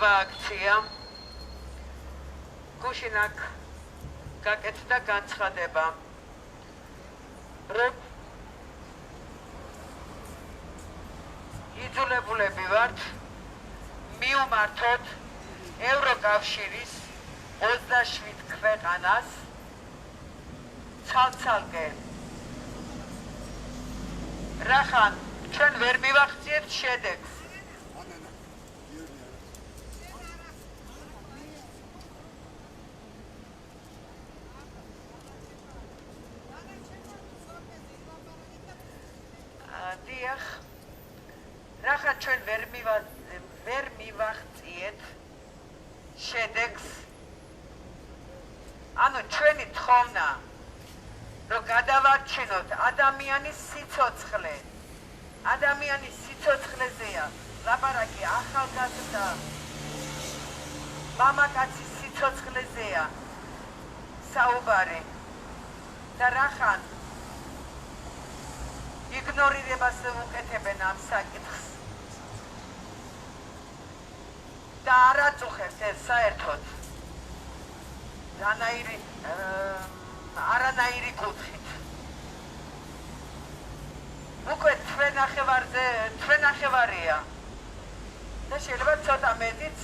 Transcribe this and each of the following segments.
მრავალმა აქციამ გუშინ აქ გაკეთდა განცხადება, რომ იძულებულები ვართ მივმართოთ ევროკავშირის 27 ქვეყანას ცალ-ცალკე. რახან ჩვენ ვერ მივახციეთ შედეგს. დიახ, რახან ჩვენ ვერ მივახციეთ შედეგს, ანუ ჩვენი თხოვნა, რომ გადავარჩინოთ ადამიანის სიცოცხლე. ადამიანის სიცოცხლეზეა ლაპარაკი, ახალგაზრდა მამაკაცის სიცოცხლეზეა საუბარი და რახან იგნორირებას უკეთებენ ამ საკითხს და არ აწუხებს ეს საერთოდ არანაირი კუთხით. უკვე თვენახევარია და შეიძლება ცოტა მეტიც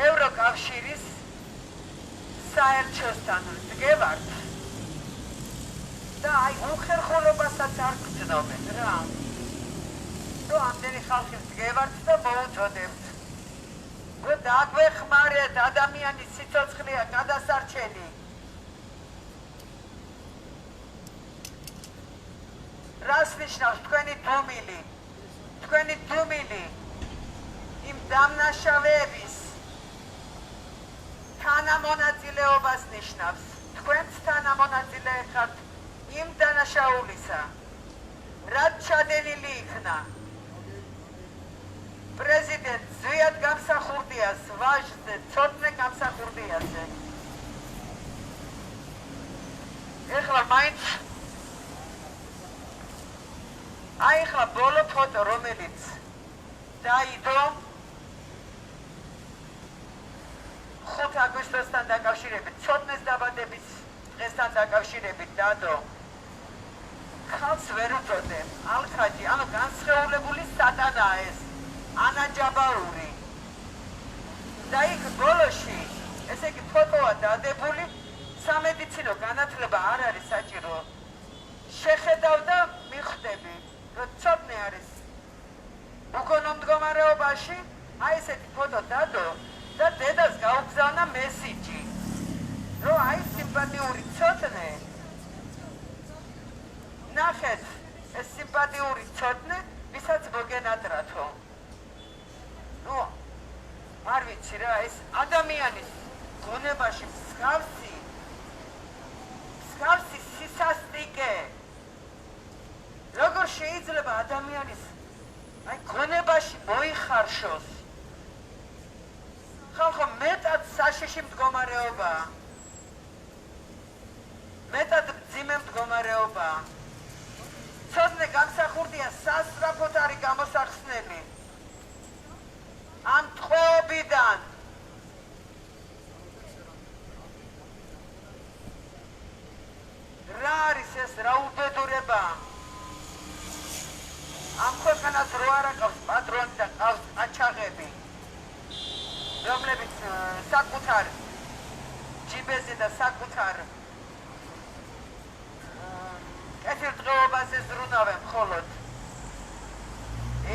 ევროკავშირის საერთოსთან დგევართ და აი უხერხულობასაც არ გრძნობენ რა. რომ ამდენი ხალხი დგევართ და მოუწოდებთ. რომ დაგვეხმარეთ, ადამიანის სიცოცხლეა გადასარჩენი. რას ნიშნავს თქვენი დუმილი იმ დამნაშავეების თანამონაწილეობას ნიშნავს. თქვენც თანამონაწილე ხართ იმ დანაშაულისა, რაც ჩადენილი იქნა პრეზიდენტ ზვიად გამსახურდიას ვაჟზე, ცოტნე გამსახურდიაზე. ეხლა მაინც აი ხა ბოლო ფოტო, რომელიც დაიდო 5 აგვისტოსთან დაკავშირებით, ცოტნეს დაბადების დღესთან დაკავშირებით დადო. ხალხს ვერ უწოდებ, ალხაჯი, ანუ განსხეულებული სატანაა ეს, ანა ჯაბაური. და იქ ბოლოში, ესე იგი ფოტოა დადებული, სამედიცინო განათლება არ არის საჭირო. შეხედავ და მიხვდები, რომ ცოტნე არის უკონო მდგომარეობაში, აი ესეთი ფოტო დადო და დედას გაუგზავნა მესიჯი, რომ აი სიმპათიური ცოტნე, ნახეთ ეს სიმპათიური ცოტნე, ვისაც მოგენატრათო. ნუ არ ვიცი რა, ეს ადამიანის გონებაში მსგავსი სისასტიკე. როგორ შეიძლება ადამიანის აი გონებაში მოიხარშოს? ხალხო მეტად საშიში მდგომარეობაა, მეტად მძიმე მდგომარეობაა. ცოტნე გამსახურდია სასწრაფოდ არის გამოსახსნელი ამ ტყვეობიდან. რა არის ეს, რა უბედურება? ამ ქვეყანას რო არ აყავს პატრონი და ყავს ყაჩაღები, რომლებიც საკუთარ ჯიბეზე და საკუთარ კეთილდღეობაზე ზრუნავენ მხოლოდ.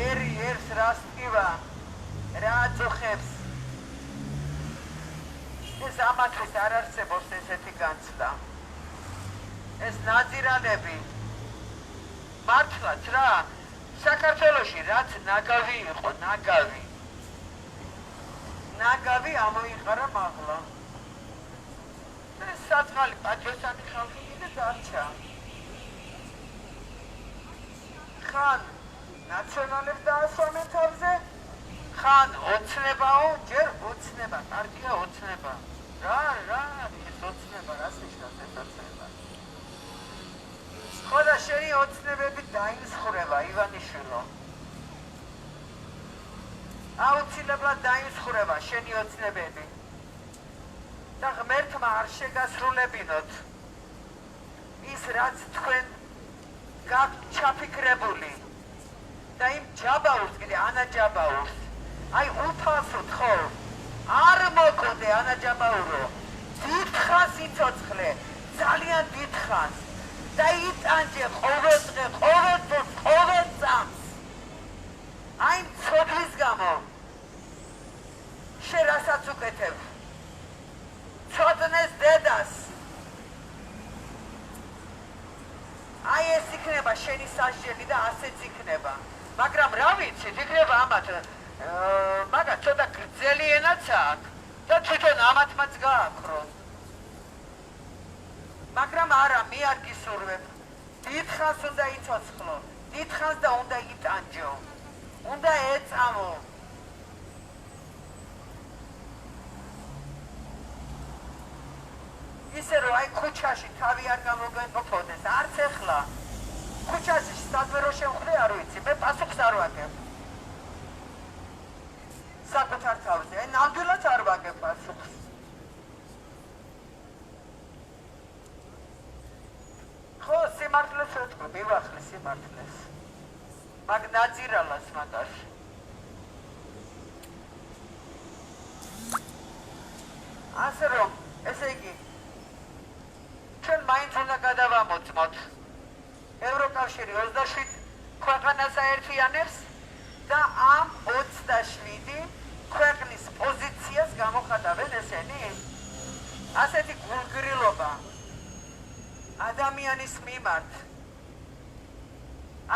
ერი ერს რას ტკივა, რა აწუხებს. ეს ამათთვის არ არსებობს ესეთი განცდა. ეს ნაძირალები მართლაც რა, საქართველოში რაც ნაგავი იყო, ნაგავი ამოიყარა მაღლა. ეს საწყალი პატრიოტული ხალხი კიდე დარჩა. ხან ნაციონალებს დაასვამენ თავზე, ხან ოცნებაო, ჯერ ოცნება, კარგია ოცნება. რა ეს ოცნება, რას ნიშნავს ეს ოცნება? ხოდა შენი ოცნებები დაიმსხვრება, ივანიშვილო. აუცილებლად დაიმსხვრება შენი ოცნებები და ღმერთმა არ შეგასრულებინოთ ის რაც თქვენ გაქვთ ჩაფიქრებული და იმ ჯაბაურს კიდე ანა ჯაბაურს აი უფალსოდ ხო არ მოგოდე ანა ჯაბაურო დიდხანს იცოცხლე ძალიან დიდხანს და იტანჯე ყოველდღე ყოველ წამს აი ცოდვის გამო შენ რასაც უკეთებ ცოდნეს დედას აი ეს იქნება შენი სასჯელი და ასეც იქნება მაგრამ რა ვიცით იქნება ამათ მაგათ ცოტა გრძელი ენაც აქვს და თვითონ ამათმაც გააქრო მაგრამ არა მე არ გისურვებ დიდხანს უნდა იცოცხლო დიდხანს და უნდა იტანჯო უნდა ეწამო ისე რომ აი ქუჩაში თავი არ გამოგეყოფოდეს არც ეხლა ქუჩაში სადმე რო შევხვდე არ ვიცი მე პასუხს არ ვაგებ საკუთარ თავზე აი ნამდვილად არ ვაგებ პასუხს ხო სიმართლეს ვეთქვი მივახლე სიმართლეს მაგ ნაძირალას მაგაში ასე რომ ესე იგი ჩვენ მაინც უნდა გადავამოწმოთ ევროკავშირი 27 ქვეყანას აერთიანებს და ამ 27 ქვეყნის პოზიციას გამოხატავენ ესენი ასეთი გულგრილობა ადამიანის მიმართ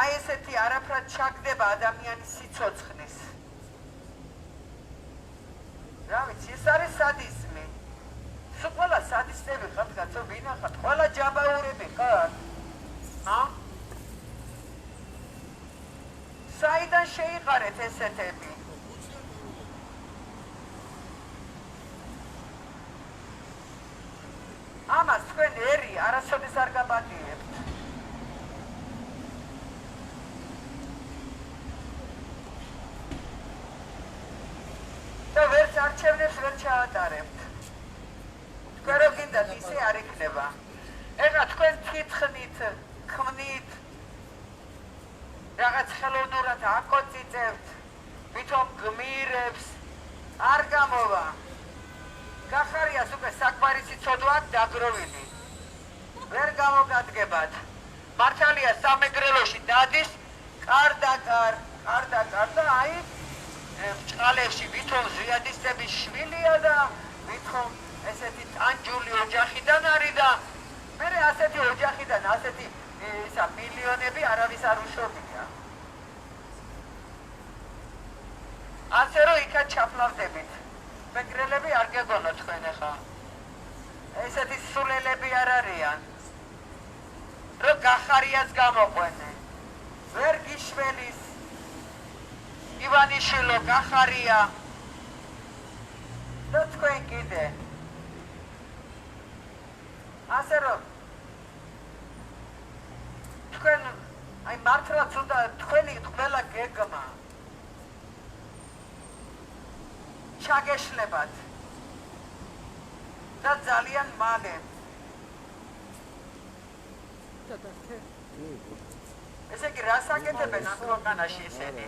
აი ესეთი არაფრად ჩაგდება ადამიანის სიცოცხლის რა ვიცი ეს არის სადიზმი სულ ყველა სადისტები ხართ კაცო ვინახავთ ყველა ჯაბაურები ხართ საიდან შეიყარეთ ესეთები ამას თქვენ ერი არასოდეს არ გაპატიებთ და ვერც არჩევნებს ვერ ჩაატარებთ თქვენ რო გინდათ ისე არ იქნება ეხლა თქვენ თვითხნით ქმნით რაღაც ხელოვნურად აკოწიწებთ ვითომ გმირებს არ გამოვა გახარიას უკვე საკმარისი ცოდვა აქვს დაგროვილი ვერ გამოგადგებათ მართალია სამეგრელოში დადის კარდაკარ და აი ჭყალებში ვითომ ზვიადისტების შვილია და ვითომ ესეთი ტანჯული ოჯახიდან არის და მერე ასეთი ოჯახიდან ასეთი ისა მილიონები არავის არ უშობია ასე რომ იქაც ჩაფლავდებით მეგრელები არ გეგონო თქვენ ახლა ესეთი სულელები არ არიან რომ გახარიას გამოყვენე ვერ გიშველის ივანიშვილო გახარია და თქვენ კიდე ასე რომ თქვენ აი მართლაც უნდა თქვენი ყველა გეგმა ჩაგეშლებათ და ძალიან მალე ესე იგი რას აკეთებენ ამ ქვეყანაში ესენი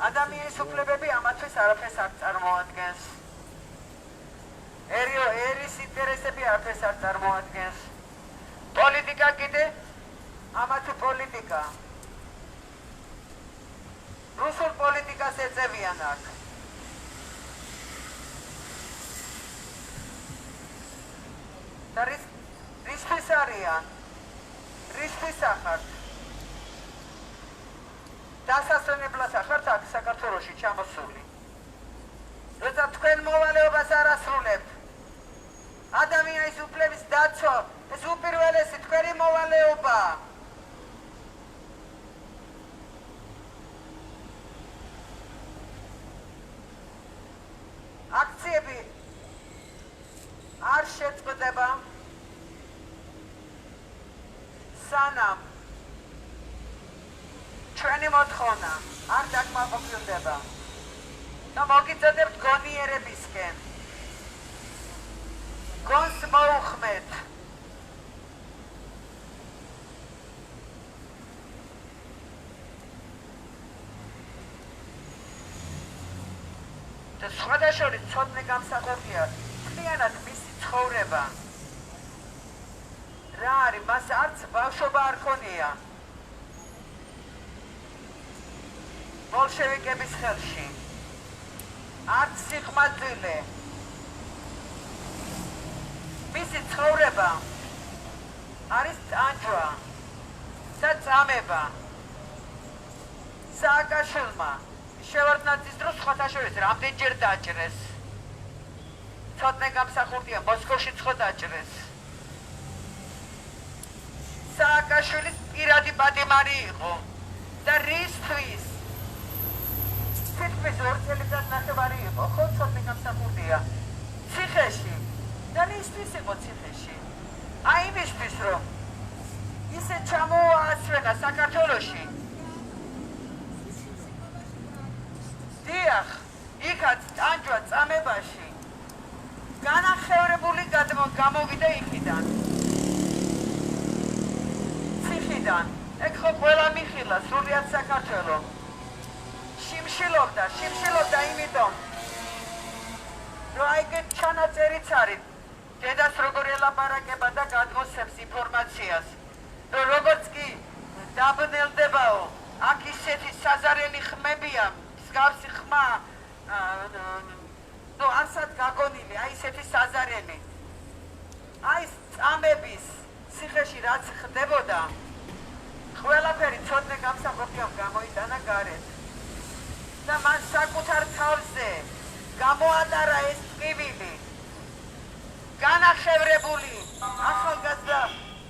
ადამიანის უფლებები ამათთვის არაფერს არ წარმოადგენს ერის ინტერესები არაფერს არ წარმოადგენს პოლიტიკა კიდე ამათი პოლიტიკა რუსულ პოლიტიკას ეწევიან აქ და რისთვის არიან რისთვის ახართ დასასვენებლად ახართ აქ საქართველოში ჩამოსული როცა თქვენ მოვალეობას არ ასრულებთ ადამიანის უფლების დაცვა ეს უპირველესი თქვენი მოვალეობაა აქციები არ შეწყვეტება სანამ ჩვენი მოთხოვნა არ დაკმაყოფილდება და მოგიწოდებთ გონიერებისკენ. გონს მოუხმეთ. და სხვადასხვა ცოდნე გამსახურდია მთლიანად მისი ცხოვრება. რა არის, მას არც ბავშვობა არ ქონია. ბოლშევიკების ხელში. არც სიხმაძილე. მისი ცხოვრება არის ტანჯვა და წამება. სააკაშვილმა შევარდნაძის დროს სხვათა შორის რამდენჯერ დაჭრეს. ცოდნე გამსახურდია მოსკოვში ხო დაჭრეს. სააკაშვილის პირადი პატიმარი იყო და რისთვის თითქმის 2 წელიწად ნახევარი იყო ხო ცოდნე გამსახურდია ციხეში და რისთვის იყო ციხეში? აი იმისთვის რომ ისე ჩამოასვენა საქართველოში. დიახ, იქაც ტანჯვა წამებაში განახევრებული გამოვიდა იქიდან. ციხიდან. ეგ ხო ყველა მიხილა სრულიად საქართველო. შიმშილობდა იმიტომ რომ აიგეთ ჩანაწერიც არის დედას როგორ ელაპარაკება და გადმოსცემს ინფორმაციას რომ როგორც კი დაბნელდებაო აქ ისეთი საზარელი ხმებია მსგავსი ხმა არსად გაგონილი აი ისეთი საზარელი აი წამების ციხეში რაც ხდებოდა ყველაფერი ცოდნე გამსახურდიამ გამოიტანა გარეთ და მან საკუთარ თავზე გამოატარა ეს ტკივილი. განახევრებული, ახალგაზრდა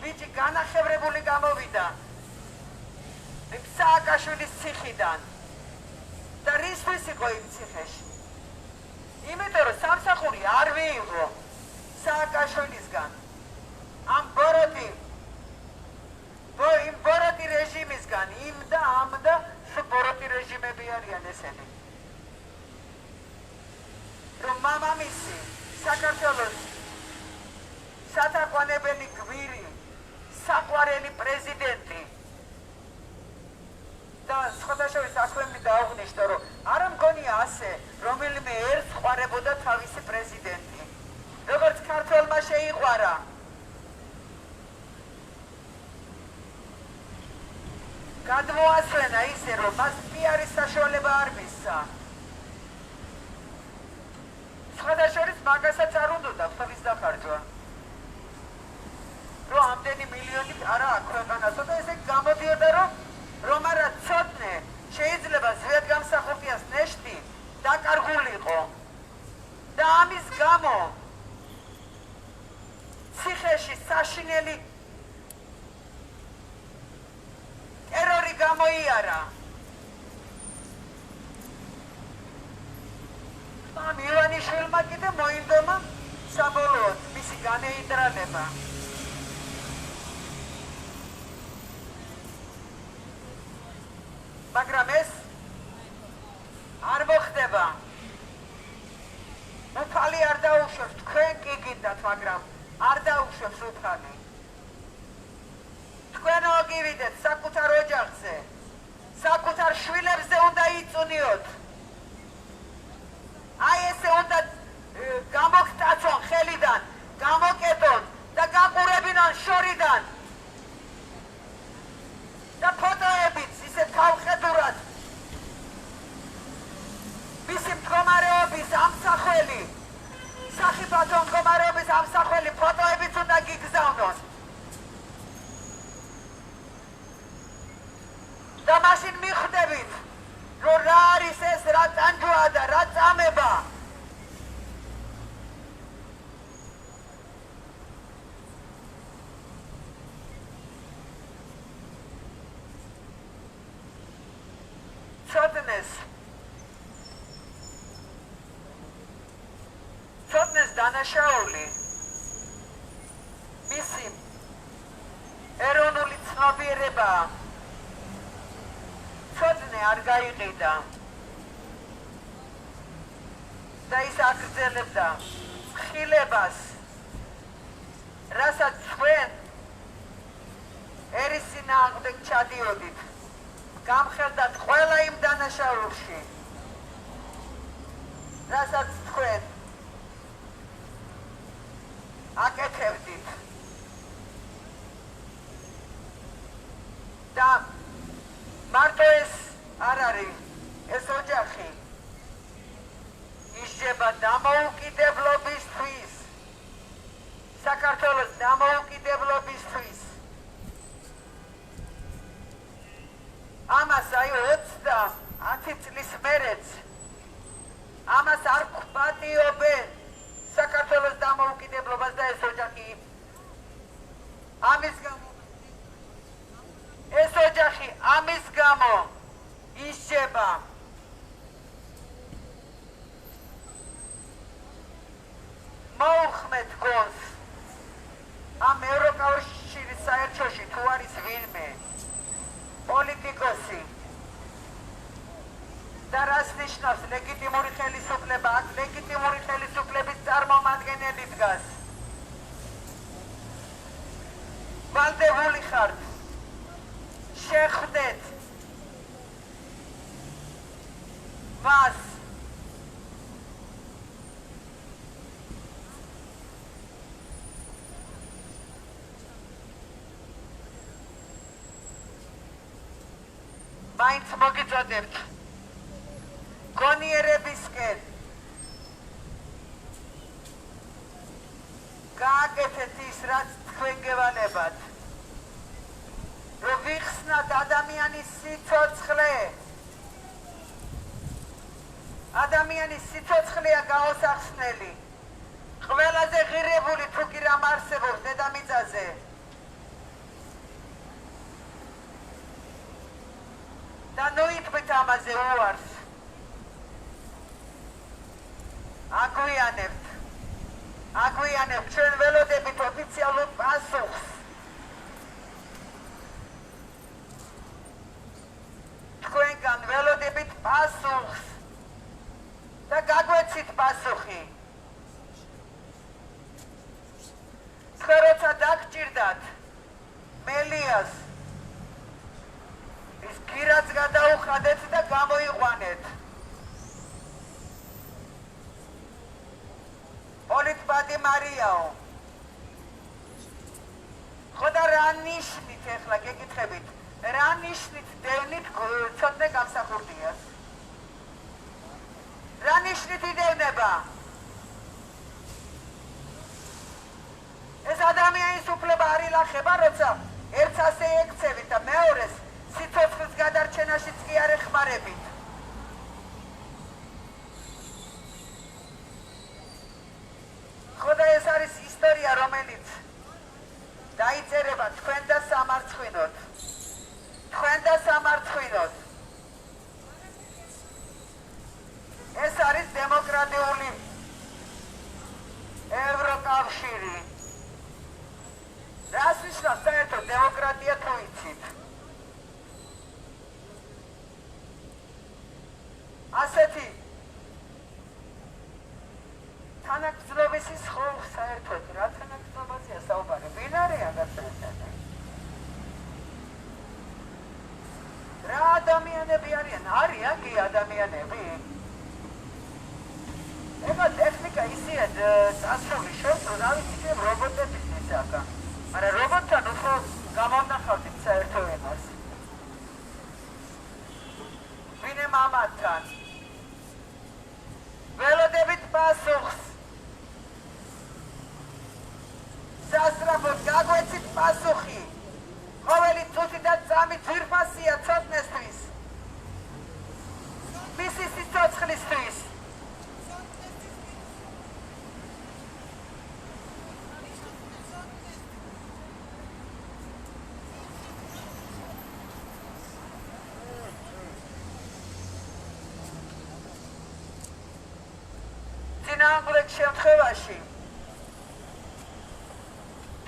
ბიჭი განახევრებული გამოვიდა სააკაშვილის ციხიდან. და რისთვის იყო იმ ციხეში? იმიტომ რომ სამსახური არ მიიღო სააკაშვილისგან. ამ ბოროტი რეჟიმისგან, იმ და ამ და ბოროტი რეჟიმები არიან ესენი. რომ მამამისი საქართველოს სათაყვანებელი გვირი, საყვარელი პრეზიდენტი და სხვადასხვა საქმეები დაუღნიშნო, რომ არ მგონია ასე, რომელიმე ერთს ყვარებოდა თავისი პრეზიდენტი. როგორც ქართველმა შეიყვარა. გადმოასვენა ისე, რომ მას პიარის საშუალება არ მისცა. სხვადასხვა მაგასაც არ უნდოდა ხმის დახარჯვა. რომ ამდენი მილიონით არა აქვს ქვეყანასო და ესე გამოდიოდა რომ არა ცოდნე შეიძლება ზვიად გამსახურდიას ნეშტი დაკარგულიყო და ამის გამო ციხეში საშინელი ტერორი გამოიარა. ამ ივანიშვილმა კიდე მოინდომა საბოლოოდ მისი განეიდრალება. მაგრამ ეს არ მოხდება. უფალი არ დაუშვებს, თქვენ კი გინდათ, მაგრამ არ დაუშვებს უფალი. თქვენ მოგივიდეთ საკუთარ ოჯახზე, საკუთარ შვილებზე უნდა იწუნიოთ. აი ესე უნდა გამოგტაცონ ხელიდან, გამოკეტონ და გაყურებინონ შორიდან. და ფოტოებიც ისე თავხედურად მისი მდგომარეობის ამსახველი, სახიფათო მდგომარეობის ამსახველი ფოტოებიც უნდა გიგზავნონ. და მაშინ მიხვდებით, რომ რა არის ეს, რა ტანჯვაა და რა წამება. ცოდნეს დანაშაული მისი ეროვნული ცნობიერებაა. ცოდნე არ გაიყიდა. და ის აგრძელებდა ხილებას, რასაც თქვენ ერის წინააღმდეგ ჩადიოდით, გამხელდათ ყველა იმ დანაშაულში, რასაც თქვენ აკეთებდით. და მარტო ეს არ არის, ეს ოჯახი ისჯება დამოუკიდებლობისთვის, საქართველოს დამოუკიდებლობისთვის. ამას აი 30 წლის მერეც ამას არ გვპატიობენ საქართველოს დამოუკიდებლობას და ეს ოჯახი ამის გამო ისჯება. მოუხმეთ გონს ამ ევროკავშირის საერთოში თუ არის ვინმე პოლიტიკოსი და რას ნიშნავს ლეგიტიმური ხელისუფლება, აქ ლეგიტიმური ხელისუფლების წარმომადგენელი დგას. ვალდებული ხართ, შეხვდეთ მას. მაინც მოგიწოდებთ გონიერებისკენ, გააკეთეთ ის, რაც თქვენ გევალებათ, რომ ვიხსნათ ადამიანის სიცოცხლე. ადამიანის სიცოცხლეა გაოსახსნელი, ყველაზე ღირებული თუ კი რამ არსებობს დედამიწაზე. და ნოიტყვით ამაზე უარს. აგვიანებთ, ჩვენ ველოდებით ოფიციალურ პასუხს. თქვენგან ველოდებით პასუხს და გაგვეცით პასუხი. თქვენ როცა დაგჭირდათ მელიას, ის გირაც გადაუხადეთ და გამოიყვანეთ. პოლიტბადი მარიაო. ხო და რა ნიშნით ეხლა გეკითხებით, რა ნიშნით დევნით ცოტნე გამსახურდიას? რა ნიშნით იდევნება? ეს ადამიანის უფლება არ ილახება, როცა ერთს ასე ექცევით და მეორეს სიცოცხლის გადარჩენაშიც კი არ ეხმარებით. ხო და ეს არის ისტორია, რომელიც დაიწერება თქვენ და სამარცხვინოთ. ეს არის დემოკრატიული ევროკავშირი. რას ნიშნავს საერთოდ დემოკრატია თუ იცით? ასეთი თანაგრძნობის ის ხო საერთოდ რა თანაგრძნობაზეა საუბარი? ვინ არის აგაცნეთები? რა ადამიანები არიან? არიან კი ადამიანები? ეხლა ტექნიკა ისეა წასული შორს, რომ რა ვიცი ჩვენ რობოტების ისაა. მაგრამ რობოტთან უფრო გამოვნახავთ საერთო ენას. ვინე მამათთან ველოდებით პასუხს. სასწრაფოდ გაგვეცით პასუხი. ყოველი წუთი და წამი ძვირფასია ცოტნესთვის, მისი სიცოცხლისთვის. წინააღმდეგ შემთხვევაში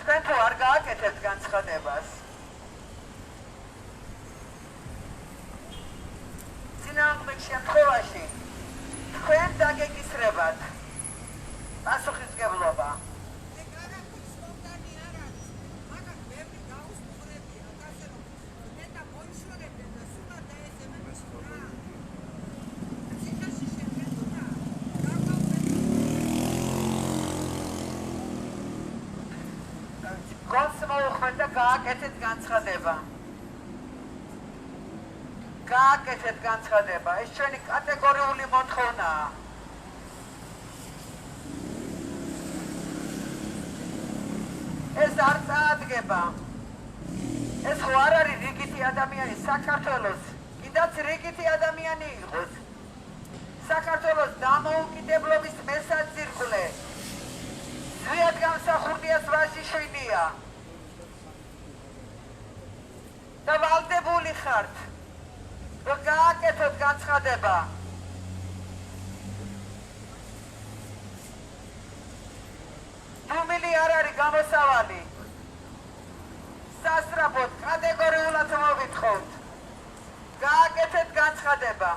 თქვენ თუ არ გააკეთებთ განცხადებას, წინააღმდეგ შემთხვევაში თქვენ დაგეკისრებათ ხმართ და გააკეთეთ განცხადება. გააკეთეთ განცხადება. ეს ჩვენი კატეგორიული მოთხოვნაა. ეს არ წაადგება. ეს ხო არ არის რიგითი ადამიანი საქართველოს, კიდაც რიგითი ადამიანი იყოს. საქართველოს დამოუკიდებლობის მესაძირკვლე. ზვიად გამსახურდიას ვაჟიშვილია. და ვალდებული ხართ. რომ გააკეთოთ განცხადება. დუმილი არ არის გამოსავალი. სასწრაფოდ კატეგორიულად მოგვითხოვთ. გააკეთეთ განცხადება.